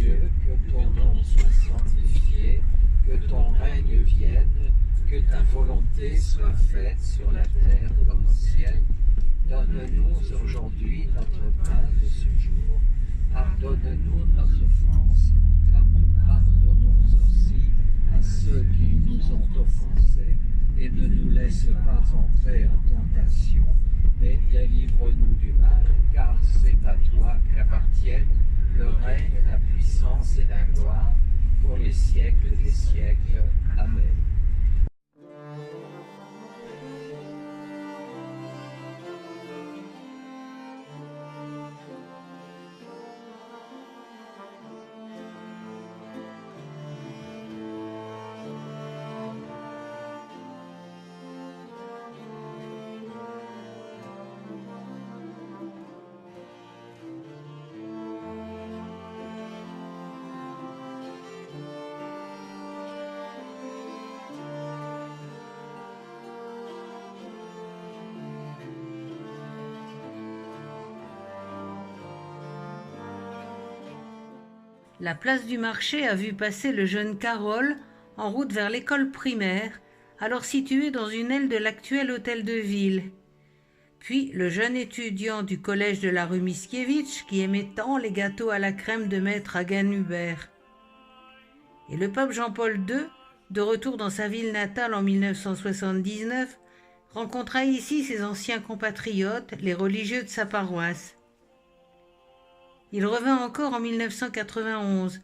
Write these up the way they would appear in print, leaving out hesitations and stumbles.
cieux, que ton nom soit sanctifié, que ton règne vienne, que ta volonté soit faite sur la terre comme au ciel. Donne-nous aujourd'hui notre pain de ce jour. Pardonne-nous nos offenses, comme nous pardonnons aussi à ceux qui nous ont offensés. Et ne nous laisse pas entrer en tentation, mais délivre-nous du mal, car c'est à toi qu'appartiennent le règne, la puissance et la gloire pour les siècles des siècles. Amen. La place du marché a vu passer le jeune Carole en route vers l'école primaire, alors située dans une aile de l'actuel hôtel de ville. Puis le jeune étudiant du collège de la rue Mickiewicz qui aimait tant les gâteaux à la crème de maître Hagen Hubert. Et le pape Jean-Paul II, de retour dans sa ville natale en 1979, rencontra ici ses anciens compatriotes, les religieux de sa paroisse. Il revint encore en 1991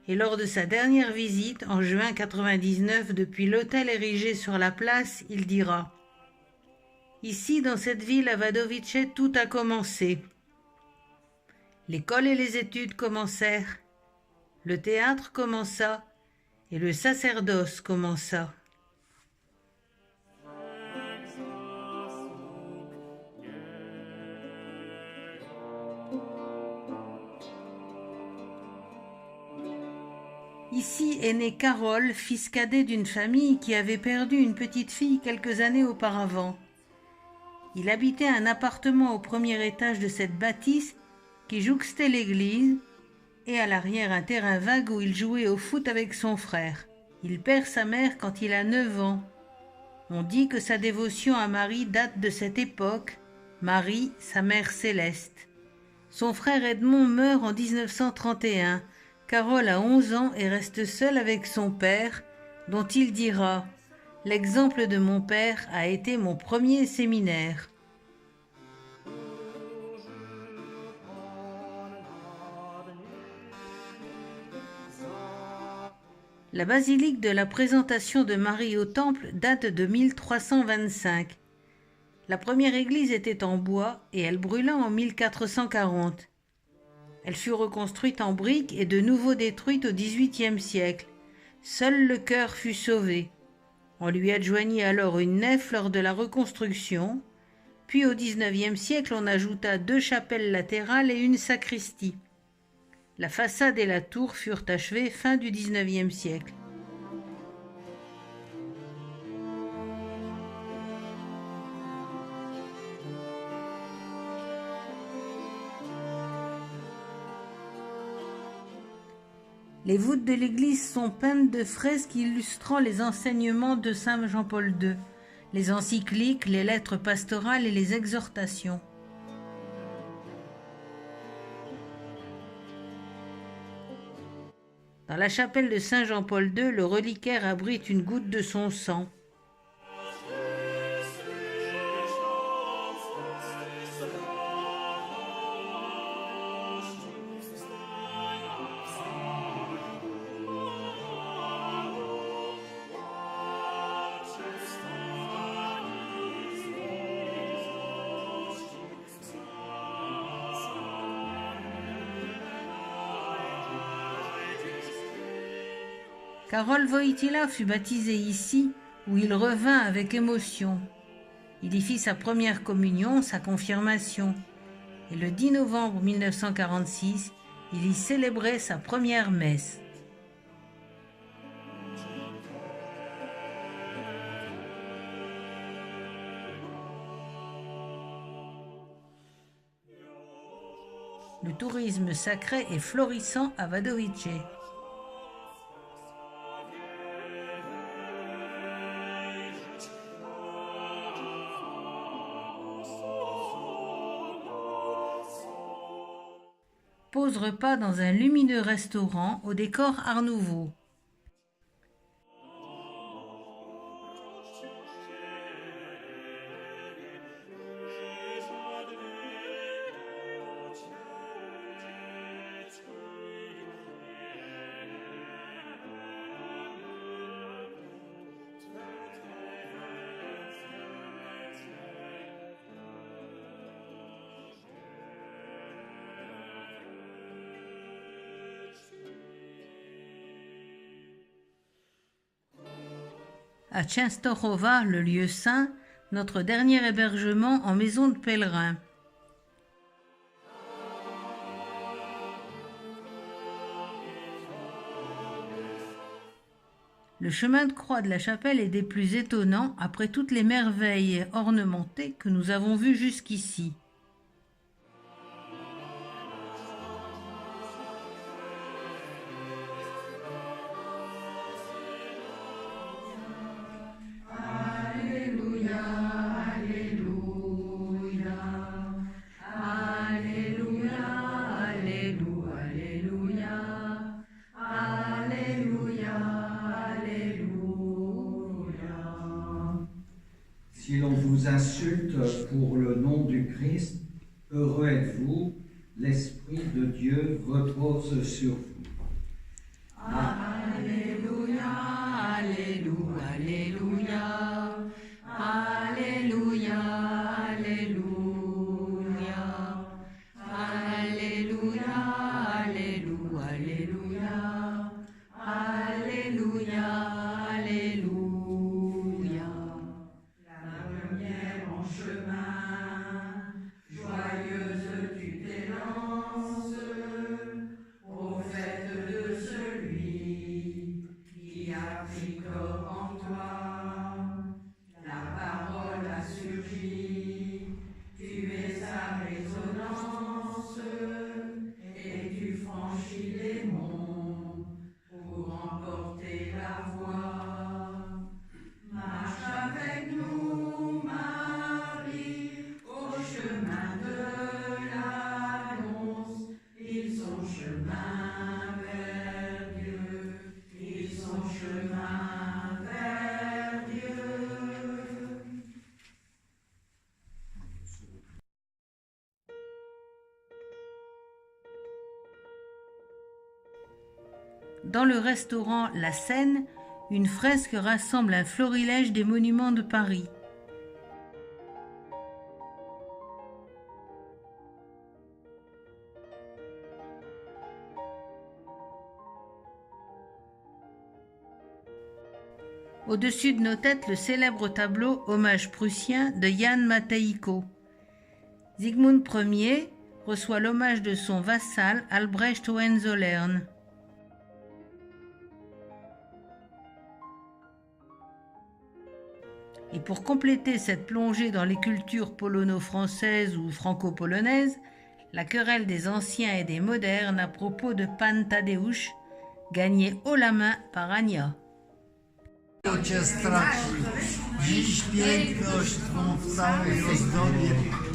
et lors de sa dernière visite en juin 1999 depuis l'hôtel érigé sur la place, il dira « Ici, dans cette ville à Wadowice, tout a commencé. L'école et les études commencèrent, le théâtre commença et le sacerdoce commença. » Ici est né Carole, fils cadet d'une famille qui avait perdu une petite fille quelques années auparavant. Il habitait un appartement au premier étage de cette bâtisse qui jouxtait l'église et à l'arrière un terrain vague où il jouait au foot avec son frère. Il perd sa mère quand il a 9 ans. On dit que sa dévotion à Marie date de cette époque, Marie, sa mère céleste. Son frère Edmond meurt en 1931. Carole a 11 ans et reste seule avec son père, dont il dira « L'exemple de mon père a été mon premier séminaire. » La basilique de la Présentation de Marie au Temple date de 1325. La première église était en bois et elle brûla en 1440. Elle fut reconstruite en briques et de nouveau détruite au XVIIIe siècle. Seul le chœur fut sauvé. On lui adjoignit alors une nef lors de la reconstruction. Puis au XIXe siècle, on ajouta 2 chapelles latérales et une sacristie. La façade et la tour furent achevées fin du XIXe siècle. Les voûtes de l'église sont peintes de fresques illustrant les enseignements de saint Jean-Paul II, les encycliques, les lettres pastorales et les exhortations. Dans la chapelle de saint Jean-Paul II, le reliquaire abrite une goutte de son sang. Karol Wojtyła fut baptisé ici, où il revint avec émotion. Il y fit sa première communion, sa confirmation, et le 10 novembre 1946, il y célébrait sa première messe. Le tourisme sacré est florissant à Wadowice. Pause repas dans un lumineux restaurant au décor Art Nouveau. À Częstochowa, le lieu saint, notre dernier hébergement en maison de pèlerin. Le chemin de croix de la chapelle est des plus étonnants après toutes les merveilles ornementées que nous avons vues jusqu'ici. Si l'on vous insulte pour le nom du Christ, heureux êtes-vous, l'Esprit de Dieu repose sur vous. Alléluia, Alléluia, Alléluia, Alléluia, Alléluia, Alléluia, Alléluia, Alléluia, Alléluia. Dans le restaurant La Seine, une fresque rassemble un florilège des monuments de Paris. Au-dessus de nos têtes, le célèbre tableau Hommage prussien de Jan Matejko. Sigmund Ier reçoit l'hommage de son vassal Albrecht Hohenzollern. Et pour compléter cette plongée dans les cultures polono-françaises ou franco-polonaises, la querelle des anciens et des modernes à propos de Pan Tadeusz, gagné haut la main par Ania. Cię straci. Dziś piękność Twą w całej ozdobie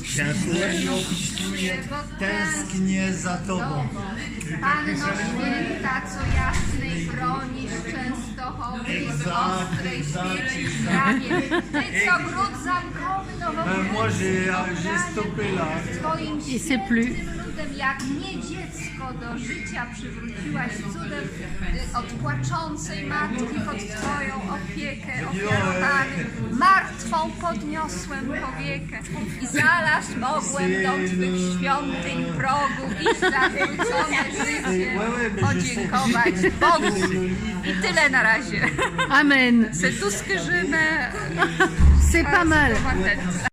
świętej opisuję, tęsknię za Tobą. Panno święta, co jasnej bronisz Częstochowy z ostrej świeci sprawie, Ty, co gród zamkowy Moi, j'ai stoppé là. Twoim I c'est plus. świętym ludem, jak nie dziecko do życia przywróciłaś cudem od płaczącej matki pod Twoją opiekę ofiarowany. Martwą podniosłem powiekę i zaraz mogłem do Twych świątyń progu i zawrócone życie podziękować Bogu. I tyle na razie. Amen. C'est tout ce que je mets. C'est pas mal. sur ma tête.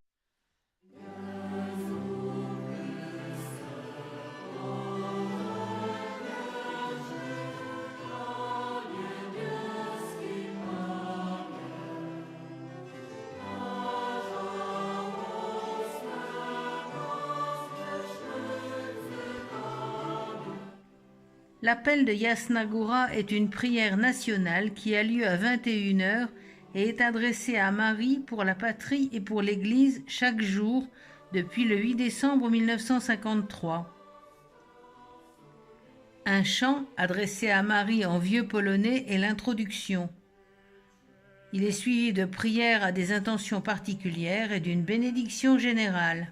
L'appel de Jasna Góra est une prière nationale qui a lieu à 21h et est adressée à Marie pour la patrie et pour l'Église chaque jour depuis le 8 décembre 1953. Un chant adressé à Marie en vieux polonais est l'introduction. Il est suivi de prières à des intentions particulières et d'une bénédiction générale.